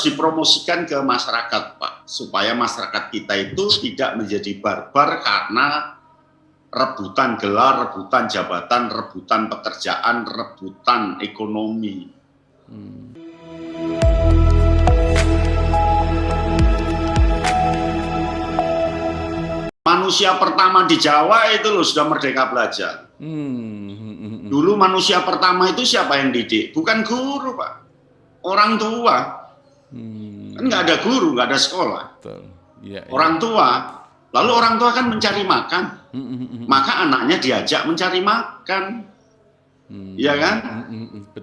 dipromosikan ke masyarakat, Pak, supaya masyarakat kita itu tidak menjadi barbar karena rebutan gelar, rebutan jabatan, rebutan pekerjaan, rebutan ekonomi. Manusia pertama di Jawa itu loh sudah merdeka belajar. Dulu manusia pertama itu siapa yang didik? Bukan guru, Pak. Orang tua. Kan nggak ada guru, nggak ada sekolah. Orang tua. Lalu orang tua kan mencari makan. Maka anaknya diajak mencari makan. Iya kan?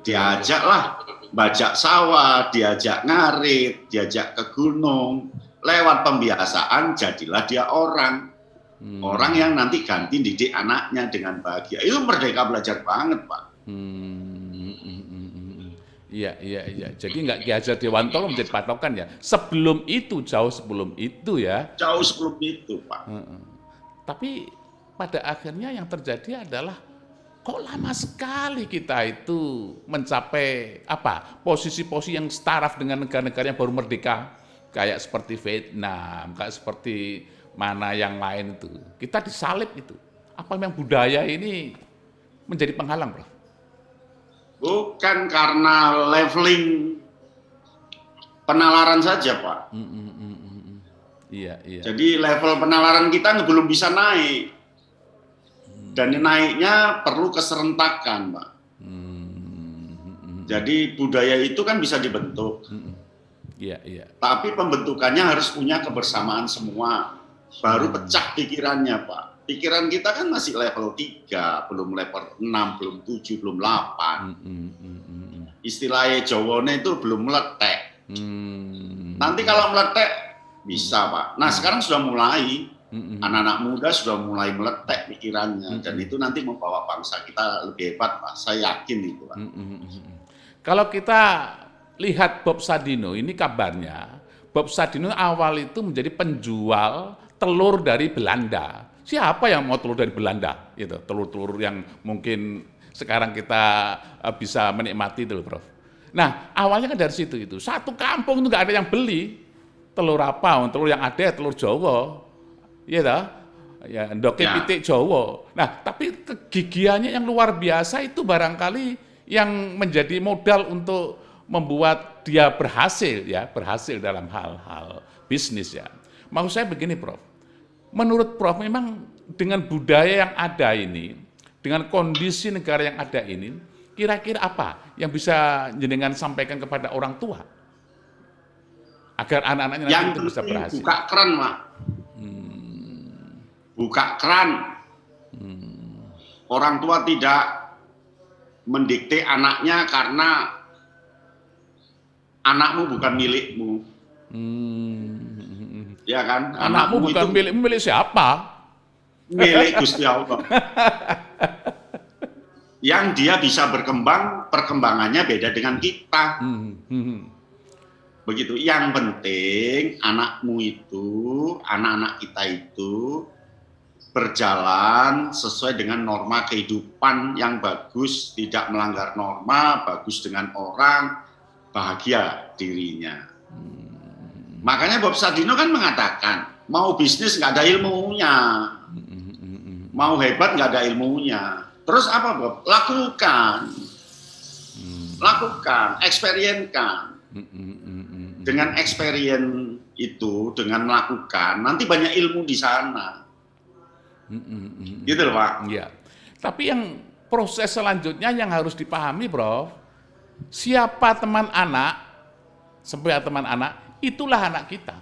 Diajaklah bajak sawah, diajak ngarit, diajak ke gunung. Lewat pembiasaan jadilah dia orang. Orang yang nanti ganti didik anaknya dengan bahagia. Itu merdeka belajar banget, Pak. Iya. Jadi nggak Ki Hajar Dewantoro menjadi patokan ya. Sebelum itu, jauh sebelum itu ya. Jauh sebelum itu, Pak. Tapi pada akhirnya yang terjadi adalah kok lama sekali kita itu mencapai posisi-posisi yang setaraf dengan negara-negara yang baru merdeka. Kayak seperti Vietnam, kayak seperti mana yang lain itu. Kita disalib itu. Apa memang budaya ini menjadi penghalang, Prof? Bukan karena leveling penalaran saja, Pak. Iya. Jadi level penalaran kita belum bisa naik. Dan naiknya perlu keserentakan, Pak. Jadi budaya itu kan bisa dibentuk. Iya. Tapi pembentukannya harus punya kebersamaan semua. Baru pecah pikirannya, Pak. Pikiran kita kan masih level 3, belum level 6, belum 7, belum 8. Istilahnya Jawane itu belum meletek. Nanti kalau meletek, bisa, Pak. Nah, sekarang sudah mulai. Anak-anak muda sudah mulai meletek pikirannya. Dan itu nanti membawa bangsa kita lebih hebat, Pak. Saya yakin itu, Pak. Kalau kita lihat Bob Sadino, ini kabarnya, Bob Sadino awal itu menjadi penjual telur dari Belanda. Siapa yang mau telur dari Belanda? Itu telur-telur yang mungkin sekarang kita bisa menikmati itu, Prof. Nah, awalnya kan dari situ itu. Satu kampung itu nggak ada yang beli. Telur apa? Telur yang ada telur Jawa. Iya dah. Ya, ndoke pitik Jawa. Nah, tapi kegigihannya yang luar biasa itu barangkali yang menjadi modal untuk membuat dia berhasil dalam hal-hal bisnis ya. Maksud saya begini, Prof. Menurut Prof memang dengan budaya yang ada ini, dengan kondisi negara yang ada ini, kira-kira apa yang bisa jenengan sampaikan kepada orang tua agar anak-anaknya nanti itu bisa berhasil? Buka keran, Mak. Buka keran. Orang tua tidak mendikte anaknya karena anakmu bukan milikmu. Ya kan? Anakmu bukan milikmu, milik siapa? Milik Gusti Allah. Yang dia bisa berkembang, perkembangannya beda dengan kita. Begitu. Yang penting anakmu itu, anak-anak kita itu berjalan sesuai dengan norma kehidupan yang bagus, tidak melanggar norma, bagus dengan orang, bahagia dirinya. Makanya Bob Sadino kan mengatakan, mau bisnis nggak ada ilmunya, mau hebat nggak ada ilmunya. Terus apa, Bob? Lakukan, experience-kan. Dengan experience itu, dengan melakukan, nanti banyak ilmu di sana. Gitu loh, Pak. Iya. Tapi yang proses selanjutnya yang harus dipahami, Prof, siapa teman anak, itulah anak kita.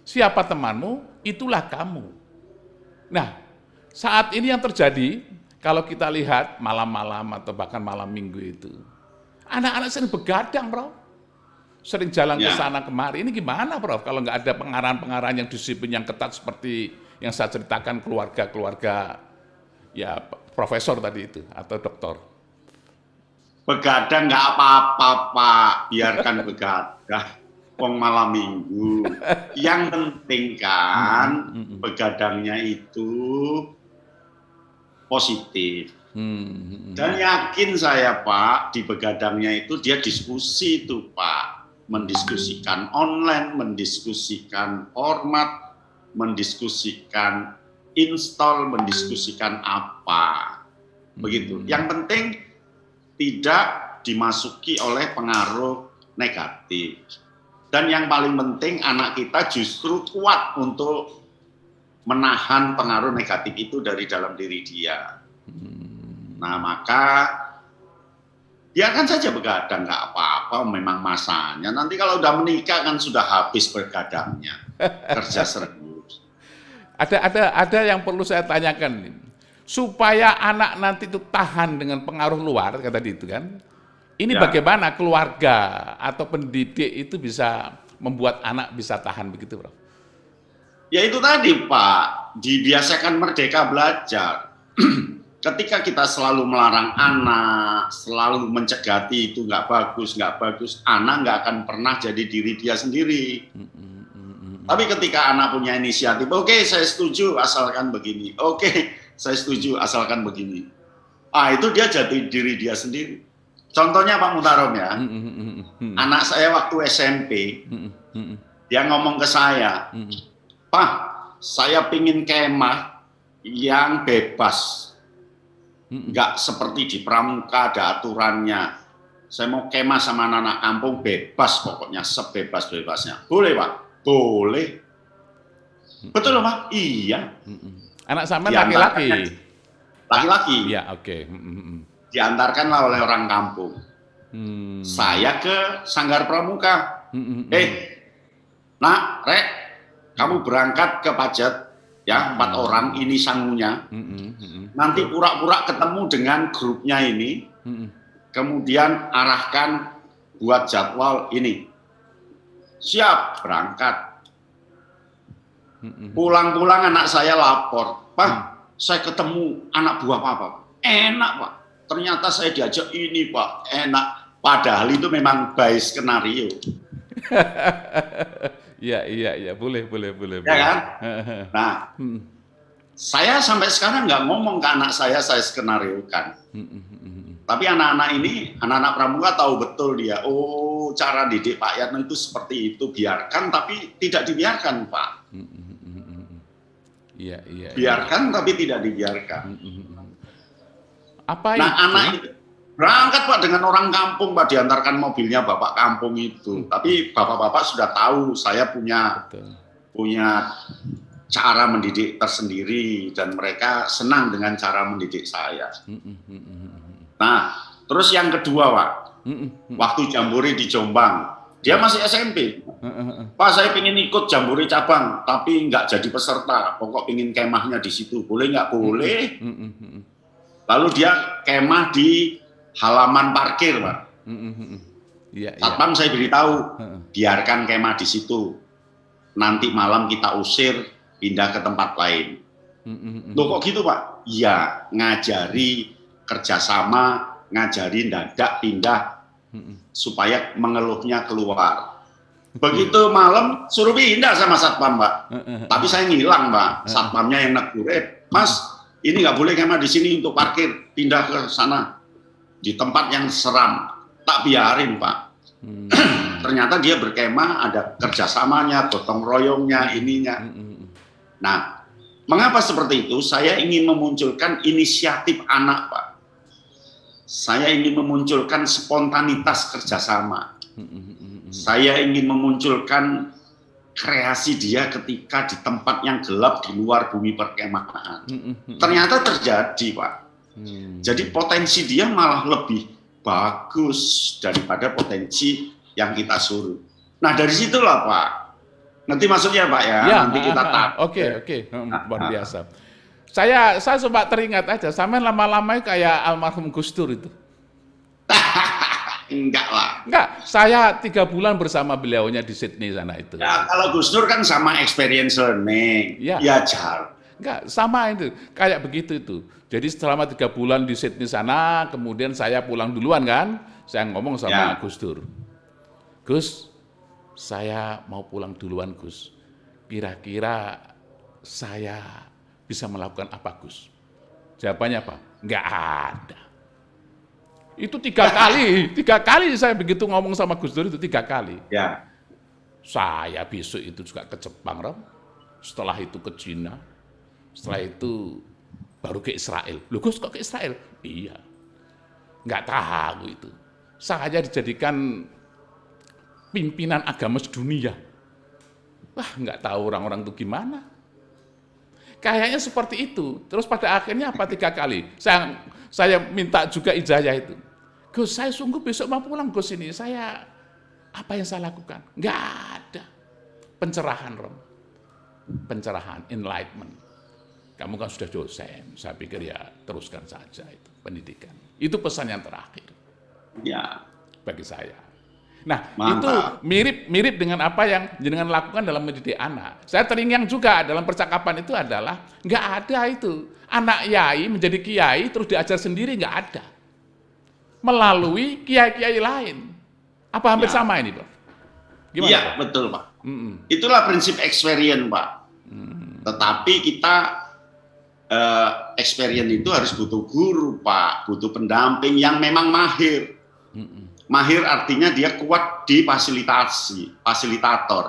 Siapa temanmu, itulah kamu. Nah, saat ini yang terjadi, kalau kita lihat malam-malam atau bahkan malam minggu itu, anak-anak sering begadang, Prof. Sering jalan ke sana kemari. Ini gimana, Prof? Kalau nggak ada pengarahan-pengarahan yang disiplin, yang ketat seperti yang saya ceritakan keluarga-keluarga, ya profesor tadi itu, atau dokter. Begadang nggak apa-apa, Pak. Biarkan begadang. Wong malam minggu. Yang penting kan begadangnya itu positif. Dan yakin saya, Pak, di begadangnya itu dia diskusi itu, Pak. mendiskusikan online, mendiskusikan format, mendiskusikan install, mendiskusikan apa. Begitu. Yang penting tidak dimasuki oleh pengaruh negatif. Dan yang paling penting anak kita justru kuat untuk menahan pengaruh negatif itu dari dalam diri dia. Nah, maka biarkan saja begadang, nggak apa-apa, memang masanya. Nanti kalau udah menikah kan sudah habis begadangnya, kerja serius. Ada yang perlu saya tanyakan, supaya anak nanti itu tahan dengan pengaruh luar, kata itu kan. Ini Ya. bagaimana keluarga atau pendidik itu bisa membuat anak bisa tahan begitu, Prof? Ya itu tadi Pak, dibiasakan merdeka belajar. Ketika kita selalu melarang anak, selalu mencegati itu nggak bagus, anak nggak akan pernah jadi diri dia sendiri. Tapi ketika anak punya inisiatif, oke, saya setuju asalkan begini, oke, saya setuju asalkan begini. Itu dia jadi diri dia sendiri. Contohnya Pak Mutarom ya, anak saya waktu SMP, dia ngomong ke saya, Pak, saya pingin kemah yang bebas. Nggak seperti di pramuka ada aturannya. Saya mau kemah sama anak kampung bebas pokoknya, sebebas-bebasnya. Boleh Pak? Boleh. Betul loh Pak? Iya. Anak sama laki-laki? Laki-laki. Iya, oke. Diantarkanlah oleh orang kampung. Saya ke Sanggar Pramuka. Nak, Rek, kamu berangkat ke Pajat. Ya, 4 orang, ini sangunya. Nanti pura-pura ketemu dengan grupnya ini, kemudian arahkan buat jadwal ini. Siap, berangkat. Pulang-pulang anak saya lapor, Pak, saya ketemu anak buah Papa. Enak Pak, ternyata saya diajak ini Pak, enak. Padahal itu memang by skenario. Iya, boleh. Ya kan? Nah, saya sampai sekarang nggak ngomong ke anak saya skenariokan. Tapi anak-anak ini, anak-anak pramuka tahu betul dia, oh cara didik Pak Yatno itu seperti itu, biarkan tapi tidak dibiarkan Pak. Iya. Biarkan tapi tidak dibiarkan. Apa nah itu? Anak itu berangkat Pak dengan orang kampung Pak, diantarkan mobilnya bapak kampung itu. Tapi bapak-bapak sudah tahu saya punya cara mendidik tersendiri dan mereka senang dengan cara mendidik saya. Nah, terus yang kedua Pak, waktu jambore di Jombang, dia masih SMP. Pak, saya ingin ikut jambore cabang, tapi nggak jadi peserta. Pokok ingin kemahnya di situ, boleh nggak? Boleh. Lalu dia kemah di halaman parkir, Pak. Satpam saya beritahu, biarkan kemah di situ. Nanti malam kita usir, pindah ke tempat lain. Loh kok gitu, Pak? Ya, ngajari kerjasama, ngajari dadak pindah, supaya mengeluhnya keluar. Begitu malam, suruh pindah sama Satpam, Pak. Tapi saya ngilang, Pak. Satpamnya yang negur, Mas, ini nggak boleh kemah di sini untuk parkir, pindah ke sana. Di tempat yang seram, tak biarin Pak. Ternyata dia berkemah, ada kerjasamanya, gotong royongnya, ininya. Nah, mengapa seperti itu? Saya ingin memunculkan inisiatif anak Pak. Saya ingin memunculkan spontanitas kerjasama. Saya ingin memunculkan kreasi dia ketika di tempat yang gelap di luar bumi perkemahan. Ternyata terjadi Pak. Jadi potensi dia malah lebih bagus daripada potensi yang kita suruh. Nah dari situlah Pak, nanti maksudnya Pak ya, nanti kita tahu. Oke, luar biasa. Saya sempat teringat aja, sampai lama-lama kayak almarhum Gus Dur itu. Enggak lah. Enggak, saya 3 bulan bersama beliaunya di Sydney sana itu. Ya kalau Gus Dur kan sama experience learning, ya jar. Enggak, sama itu, kayak begitu itu. Jadi selama 3 bulan di Sydney sana, kemudian saya pulang duluan kan, saya ngomong sama Gus Dur. Gus, saya mau pulang duluan Gus. Kira-kira saya bisa melakukan apa Gus? Jawabannya apa? Enggak ada. Itu 3 kali saya begitu ngomong sama Gus Dur itu 3 kali. Ya. Saya besok itu juga ke Jepang, Rom. Setelah itu ke Cina. Setelah itu baru ke Israel. Loh Gus, kok ke Israel? Iya. Nggak tahu itu. Saya dijadikan pimpinan agama sedunia. Wah, nggak tahu orang-orang itu gimana. Kayaknya seperti itu. Terus pada akhirnya apa 3 kali? Saya minta juga ijazah itu. Gus, saya sungguh besok mau pulang Gus ini. Apa yang saya lakukan? Nggak ada. Pencerahan, Rom. Pencerahan, enlightenment. Kamu kan sudah dosen. Saya pikir ya teruskan saja itu pendidikan. Itu pesan yang terakhir. Ya. Bagi saya. Nah, Mantap. itu mirip dengan apa yang jenengan lakukan dalam mendidik anak. Saya teringat juga dalam percakapan itu adalah nggak ada itu anak yai menjadi kiai terus diajar sendiri, nggak ada. Melalui kiai-kiai lain. Apa hampir sama ini, Pak? Gimana? Iya, betul, Pak. Itulah prinsip experience, Pak. Tetapi kita experience itu harus butuh guru, Pak, butuh pendamping yang memang mahir. Mahir artinya dia kuat di fasilitator.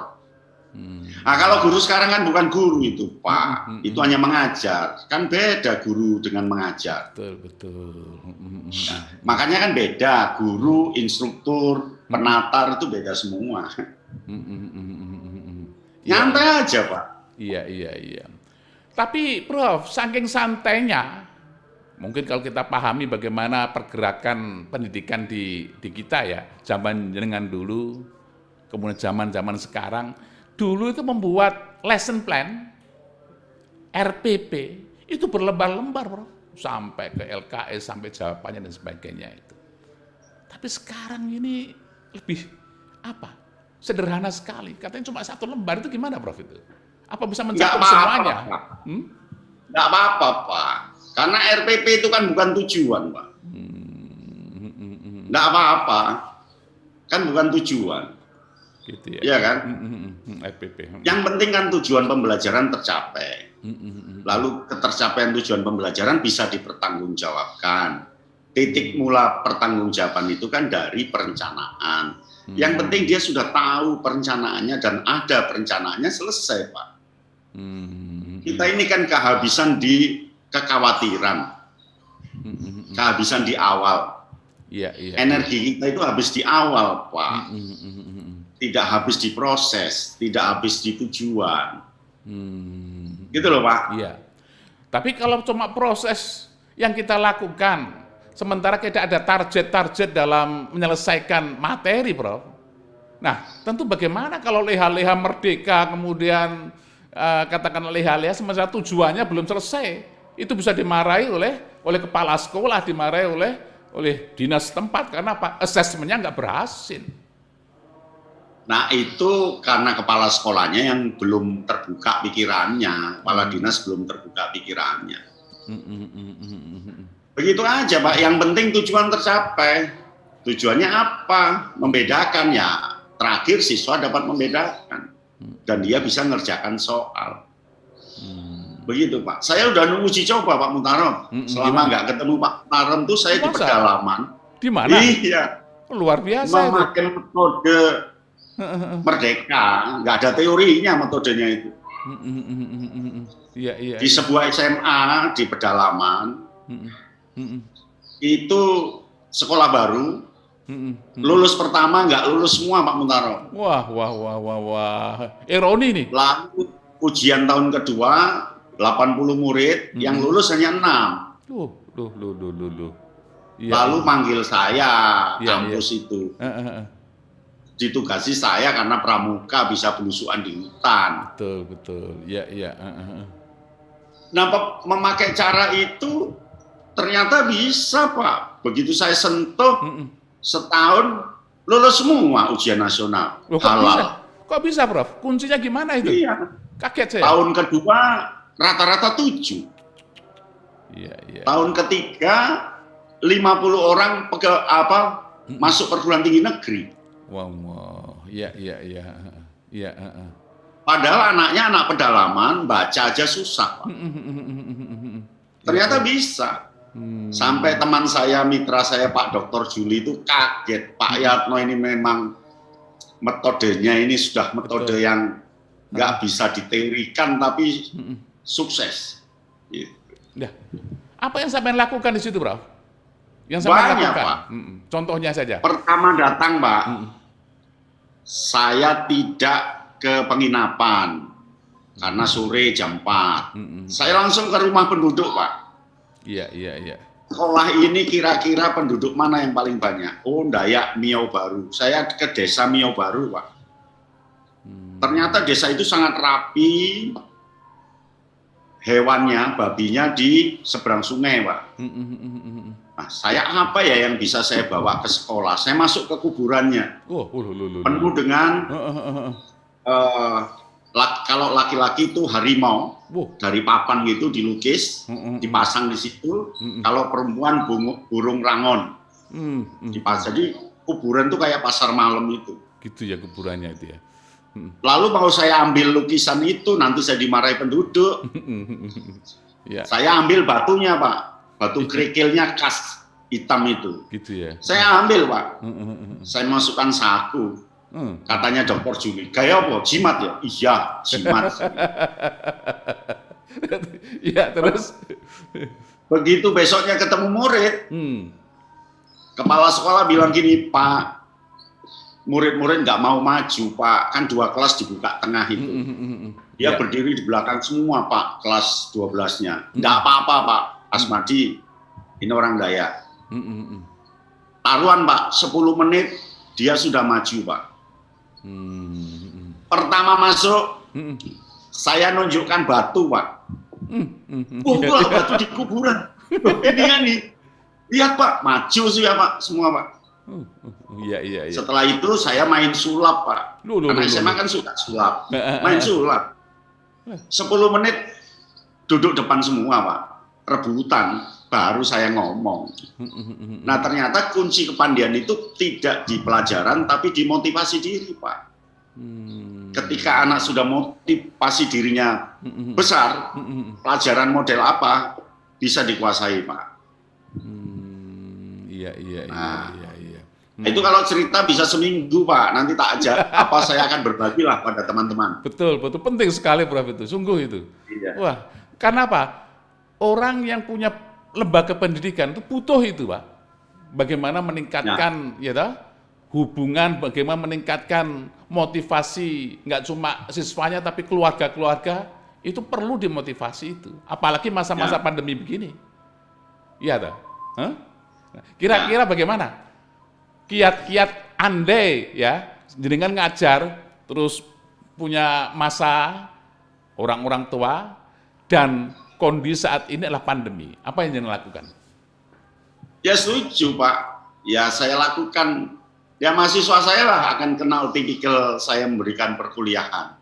Nah, kalau guru sekarang kan bukan guru itu, Pak. Itu hanya mengajar. Kan beda guru dengan mengajar. Betul. Nah, makanya kan beda, guru, instruktur, penatar itu beda semua. Nyantai aja, Pak. Iya. Tapi Prof, saking santainya, mungkin kalau kita pahami bagaimana pergerakan pendidikan di kita ya, zaman jenengan dulu, kemudian zaman sekarang, dulu itu membuat lesson plan, RPP, itu berlembar-lembar, Prof. Sampai ke LKS, sampai jawabannya dan sebagainya itu. Tapi sekarang ini lebih sederhana sekali. Katanya cuma 1 lembar, itu gimana, Prof itu? Apa bisa mencakup semuanya? Nggak apa-apa, Pak. Karena RPP itu kan bukan tujuan, Pak. Nggak apa-apa. Kan bukan tujuan. Gitu ya. Iya kan? RPP. Yang penting kan tujuan pembelajaran tercapai. Lalu ketercapaian tujuan pembelajaran bisa dipertanggungjawabkan. Titik mula pertanggungjawaban itu kan dari perencanaan. Yang penting dia sudah tahu perencanaannya dan ada perencanaannya, selesai, Pak. Kita ini kan kehabisan di kekhawatiran, kehabisan di awal. Energi kita itu habis di awal, Pak. Tidak habis di proses, tidak habis di tujuan. Gitu loh, Pak. Iya. Tapi kalau cuma proses yang kita lakukan, sementara tidak ada target-target dalam menyelesaikan materi, Prof. Nah, tentu bagaimana kalau leha-leha merdeka, kemudian katakan leha-leha sementara tujuannya belum selesai, itu bisa dimarahi oleh kepala sekolah, dimarahi oleh dinas setempat, karena apa? Asesmennya nggak berhasil. Nah, itu karena kepala sekolahnya yang belum terbuka pikirannya, kepala dinas belum terbuka pikirannya. Begitu aja, Pak. Yang penting tujuan tercapai. Tujuannya apa? Membedakan ya. Terakhir siswa dapat membedakan dan dia bisa ngerjakan soal. Begitu, Pak. Saya udah uji coba, Pak Mutarom. Selama nggak ketemu Pak Mutarom tuh saya di pedalaman. Di mana? Iya. Luar biasa. Memakai metode merdeka, nggak ada teorinya metodenya itu. Iya. Di sebuah SMA di pedalaman, itu sekolah baru, lulus pertama nggak lulus semua, Pak Muntaro. Wah. Ironi nih. Lalu ujian tahun kedua 80 murid, yang lulus hanya 6. Loh. Lalu manggil saya kampus itu. Ditugasi saya karena pramuka bisa belusukan di hutan. Betul. Iya. Nah, memakai cara itu ternyata bisa, Pak. Begitu saya sentuh, setahun lulus semua ujian nasional. Loh, kok bisa, Prof? Kuncinya gimana itu? Iya. Kaget saya. Tahun kedua rata-rata 7. Iya. Tahun ketiga 50 orang masuk perguruan tinggi negeri. Wow. Iya. Padahal anaknya anak pedalaman, baca aja susah, Pak. Ternyata bisa. Sampai teman saya, mitra saya Pak Dr. Juli itu kaget, Pak Yatno ini memang metodenya ini sudah metode yang nggak bisa diteorikan tapi sukses. Gitu. Ya. Apa yang sampai lakukan di situ, Bro? Yang sampai Banyak, lakukan? Pak. Contohnya saja. Pertama datang, Pak, saya tidak ke penginapan karena sore jam 4. Saya langsung ke rumah penduduk, Pak. Iya. Sekolah ini kira-kira penduduk mana yang paling banyak? Oh, Dayak Miau Baru. Saya ke desa Miau Baru, Pak. Ternyata desa itu sangat rapi, hewannya, babinya di seberang sungai, Pak. Nah, saya apa ya yang bisa saya bawa ke sekolah? Saya masuk ke kuburannya, penuh dengan kalau laki-laki itu harimau dari papan gitu dilukis, dipasang di situ. Kalau perempuan burung rangon dipasang. Jadi kuburan itu kayak pasar malam itu. Gitu ya kuburannya itu ya. Lalu mau saya ambil lukisan itu, nanti saya dimarahi penduduk. Ya. Saya ambil batunya, Pak. Batu kerikilnya khas hitam itu. Gitu ya. Saya ambil, Pak. Saya masukkan saku. Katanya Dr. Juli, gaya apa? Jimat ya? Iya, jimat. Iya, terus? Begitu besoknya ketemu murid, kepala sekolah bilang gini, Pak, murid-murid nggak mau maju, Pak. Kan 2 kelas dibuka tengah itu. Dia berdiri di belakang semua, Pak, kelas 12-nya. Nggak apa-apa, Pak Asmadi. Ini orang Dayak. Taruhan, Pak, 10 menit dia sudah maju, Pak. Pertama masuk, saya nunjukkan batu, Pak. Batu di kuburan. Ini kan nih. Lihat, Pak, maju sih ya, Pak, semua, Pak. Iya. Setelah itu saya main sulap, Pak. Anak SMA kan suka sulap. Main sulap. 10 menit duduk depan semua, Pak. Rebutan, baru saya ngomong. Nah, ternyata kunci kepandian itu tidak di pelajaran, tapi di motivasi diri, Pak. Ketika anak sudah motivasi dirinya besar, pelajaran model apa bisa dikuasai, Pak. Iya. Itu kalau cerita bisa seminggu, Pak. Nanti tak ajak apa saya akan berbagilah pada teman-teman. Betul, penting sekali, Prof, itu. Sungguh itu. Iya. Wah, karena apa? Orang yang punya lembaga pendidikan itu butuh itu, Pak. Bagaimana meningkatkan hubungan, bagaimana meningkatkan motivasi, nggak cuma siswanya tapi keluarga-keluarga, itu perlu dimotivasi itu. Apalagi masa-masa pandemi begini. Iya toh? Kira-kira bagaimana? Kiat-kiat andai ya, dengan ngajar terus punya masa orang-orang tua dan kondisi saat ini adalah pandemi. Apa yang jangan lakukan? Ya setuju, Pak. Ya saya lakukan. Ya mahasiswa saya lah akan kenal tipikal saya memberikan perkuliahan.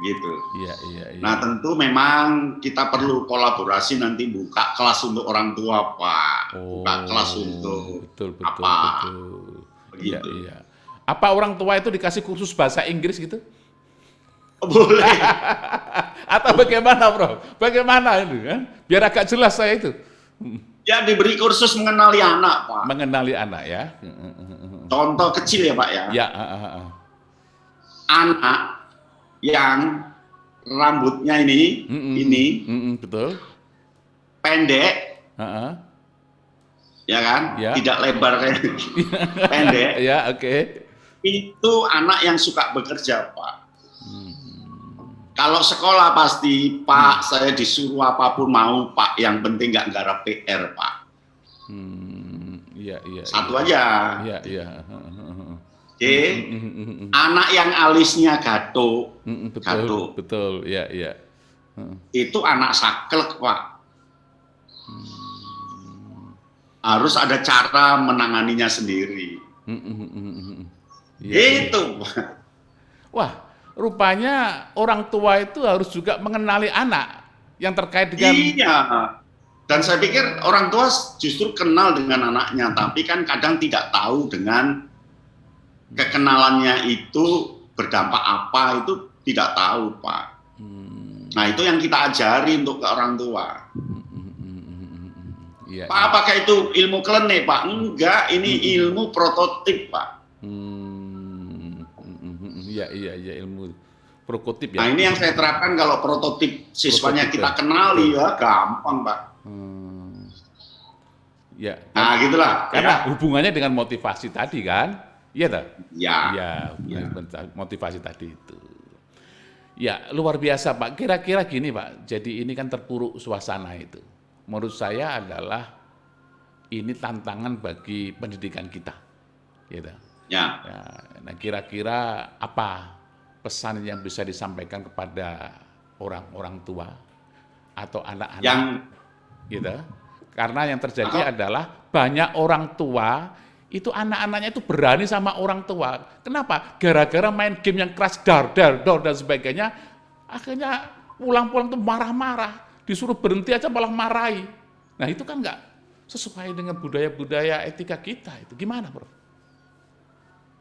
Gitu. Iya. Nah tentu memang kita perlu kolaborasi nanti buka kelas untuk orang tua, Pak. Buka kelas untuk betul. Begitu. Iya. Apa orang tua itu dikasih kursus bahasa Inggris gitu? Boleh. Atau bagaimana, Bro? Bagaimana itu kan? Biar agak jelas saya itu. Ya diberi kursus mengenali anak, Pak. Mengenali anak ya. Contoh kecil ya, Pak ya. Ya. Anak yang rambutnya ini, betul. Pendek, ya kan? Ya. Tidak lebar kayak pendek. Ya, oke. Itu anak yang suka bekerja, Pak. Kalau sekolah pasti, Pak, saya disuruh apapun mau, Pak. Yang penting nggak garap PR, Pak. Iya. Satu aja. Iya. Oke. Anak yang alisnya gato. Betul. Iya. Itu anak saklek, Pak. Harus ada cara menanganinya sendiri. Itu, Pak. Wah, rupanya orang tua itu harus juga mengenali anak yang terkait dengan... Iya. Dan saya pikir orang tua justru kenal dengan anaknya, tapi kan kadang tidak tahu dengan kekenalannya itu berdampak apa, itu tidak tahu, Pak. Nah, itu yang kita ajari untuk ke orang tua. iya. Pak, apakah itu ilmu klenik, Pak? Enggak, ini ilmu prototip, Pak. Iya, ilmu prototip ya. Nah, ini yang saya terapkan kalau prototip siswanya Prototip, kita ya. kenali ya, gampang, Pak. Ya. Nah, gitulah. Karena hubungannya dengan motivasi tadi kan? Iya tak? Ya. Iya, motivasi tadi itu. Ya, luar biasa Pak. Kira-kira gini Pak, jadi ini kan terpuruk suasana itu. Menurut saya adalah ini tantangan bagi pendidikan kita. Gitu. Ya. Nah, kira-kira apa pesan yang bisa disampaikan kepada orang-orang tua atau anak-anak gitu? Karena yang terjadi adalah banyak orang tua itu anak-anaknya itu berani sama orang tua. Kenapa? Gara-gara main game yang keras dar dan sebagainya, akhirnya pulang-pulang tuh marah-marah, disuruh berhenti aja malah marahi. Nah, itu kan nggak sesuai dengan budaya-budaya etika kita. Itu gimana, Bro?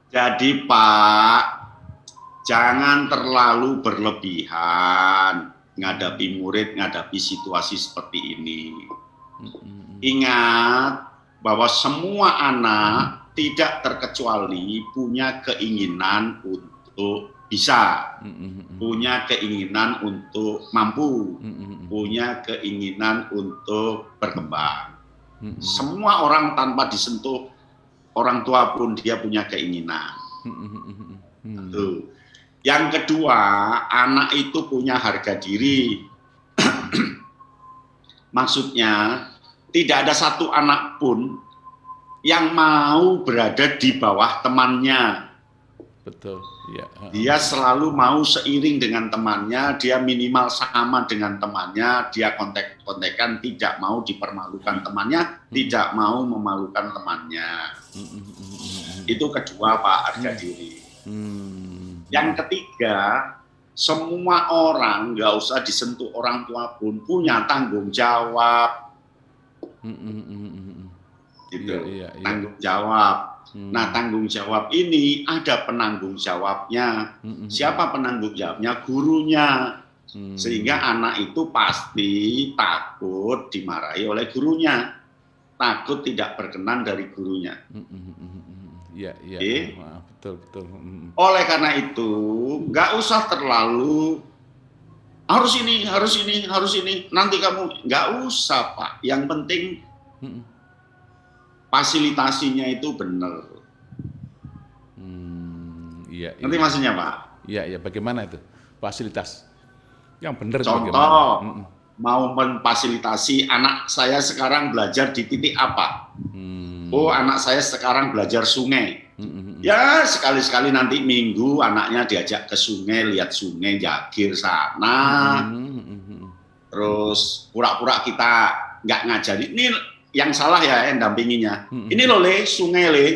Jadi Pak, jangan terlalu berlebihan menghadapi murid, menghadapi situasi seperti ini. Ingat bahwa semua anak tidak terkecuali punya keinginan untuk bisa, punya keinginan untuk mampu, punya keinginan untuk berkembang. Semua orang tanpa disentuh orang tua pun dia punya keinginan. Yang kedua, anak itu punya harga diri. Maksudnya, tidak ada satu anak pun yang mau berada di bawah temannya. Betul. Ya. Dia selalu mau seiring dengan temannya, dia minimal sama dengan temannya, dia kontek-kontekan, tidak mau dipermalukan temannya, tidak mau memalukan temannya. Itu kedua Pak, harga diri. Yang ketiga, semua orang, nggak usah disentuh orang tua pun, punya tanggung jawab. Gitu. Iya. Tanggung jawab. Nah, tanggung jawab ini ada penanggung jawabnya. Siapa penanggung jawabnya? Gurunya. Sehingga anak itu pasti takut dimarahi oleh gurunya. Takut tidak berkenan dari gurunya. Iya. Betul. Oleh karena itu, nggak usah terlalu harus ini. Nanti kamu nggak usah Pak. Yang penting fasilitasinya itu benar. Iya. Nanti maksudnya Pak? Iya. Bagaimana itu fasilitas yang benar? Contoh, mau memfasilitasi anak saya sekarang belajar di titik apa? Oh, anak saya sekarang belajar sungai. Ya, sekali-sekali nanti minggu anaknya diajak ke sungai, lihat sungai, jagir sana. Terus pura-pura kita nggak ngajarin. Ini yang salah ya, yang dampinginya. Ini loh Le, sungai Le.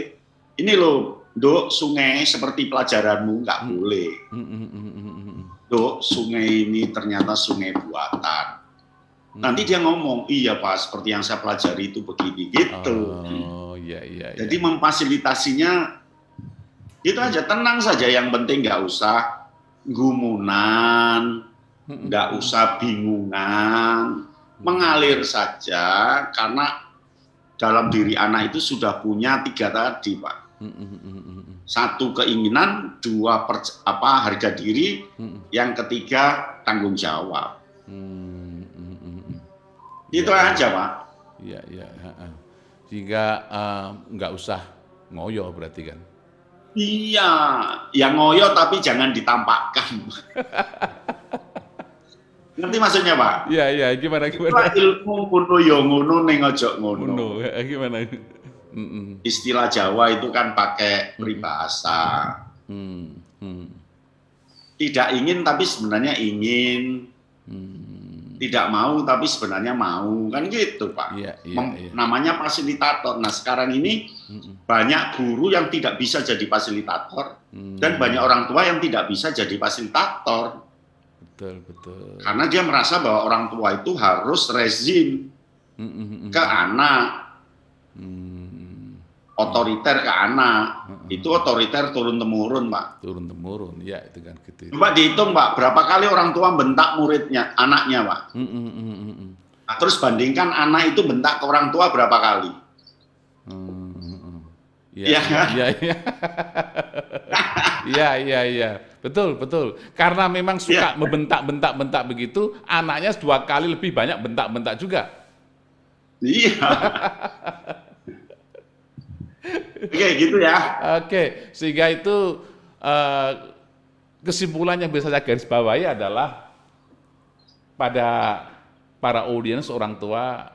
Ini loh, Dok, sungai seperti pelajaranmu, nggak boleh. Dok, sungai ini ternyata sungai buatan. Nanti dia ngomong, iya Pak, seperti yang saya pelajari itu begini, gitu. Iya. Jadi memfasilitasinya itu aja, tenang saja. Yang penting nggak usah gumunan, nggak usah bingungan, mengalir saja. Karena dalam diri anak itu sudah punya 3 tadi, Pak. 1 keinginan, 2 harga diri, yang ketiga tanggung jawab. Itu aja, Pak. Iya. Sehingga nggak usah ngoyo berarti kan? Iya, yang ngoyo tapi jangan ditampakkan. Ngerti maksudnya, Pak? Iya, gimana? Ilmu kuno yo ngono ning ojo ngono. Gimana? Istilah Jawa itu kan pakai peribahasa. Tidak ingin tapi sebenarnya ingin. Tidak mau tapi sebenarnya mau, kan gitu Pak. Iya. Namanya fasilitator. Nah sekarang ini banyak guru yang tidak bisa jadi fasilitator dan banyak orang tua yang tidak bisa jadi fasilitator. Betul. Karena dia merasa bahwa orang tua itu harus rezim ke anak, otoriter ke anak. Itu otoriter turun-temurun, Pak. Turun-temurun, ya itu kan gitu. Coba dihitung, Pak, berapa kali orang tua bentak muridnya, anaknya, Pak? Nah, terus bandingkan anak itu bentak ke orang tua berapa kali? Iya, iya. Betul. Karena memang suka membentak begitu, anaknya 2 kali lebih banyak bentak juga. Iya. Oke, gitu ya. Oke, sehingga itu kesimpulan yang bisa saya garis bawahi adalah pada para audiens orang tua,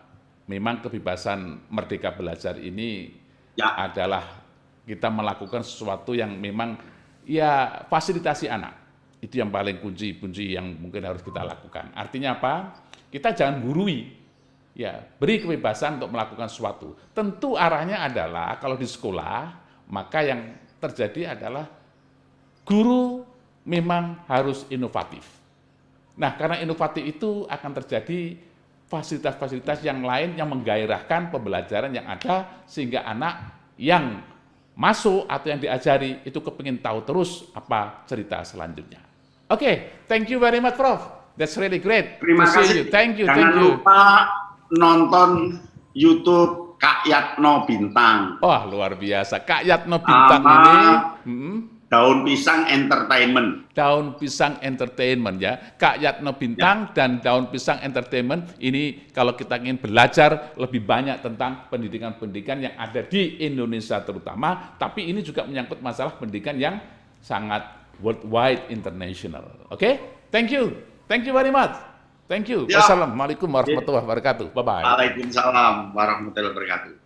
memang kebebasan merdeka belajar ini adalah kita melakukan sesuatu yang memang ya fasilitasi anak. Itu yang paling kunci yang mungkin harus kita lakukan. Artinya apa? Kita jangan gurui. Ya, beri kebebasan untuk melakukan sesuatu. Tentu arahnya adalah kalau di sekolah, maka yang terjadi adalah guru memang harus inovatif. Nah, karena inovatif itu akan terjadi fasilitas-fasilitas yang lain yang menggairahkan pembelajaran yang ada sehingga anak yang masuk atau yang diajari itu kepingin tahu terus apa cerita selanjutnya. Oke, thank you very much, Prof. That's really great. Terima kasih. Thank you. Jangan lupa nonton YouTube Kak Yatno Bintang. Wah, luar biasa. Kak Yatno Bintang ini Daun Pisang Entertainment. Daun Pisang Entertainment ya. Kak Yatno Bintang dan Daun Pisang Entertainment ini kalau kita ingin belajar lebih banyak tentang pendidikan-pendidikan yang ada di Indonesia terutama, tapi ini juga menyangkut masalah pendidikan yang sangat worldwide international. Oke? Thank you. Thank you very much. Thank you. Wassalamualaikum warahmatullahi wabarakatuh. Bye-bye. Waalaikumsalam warahmatullahi wabarakatuh.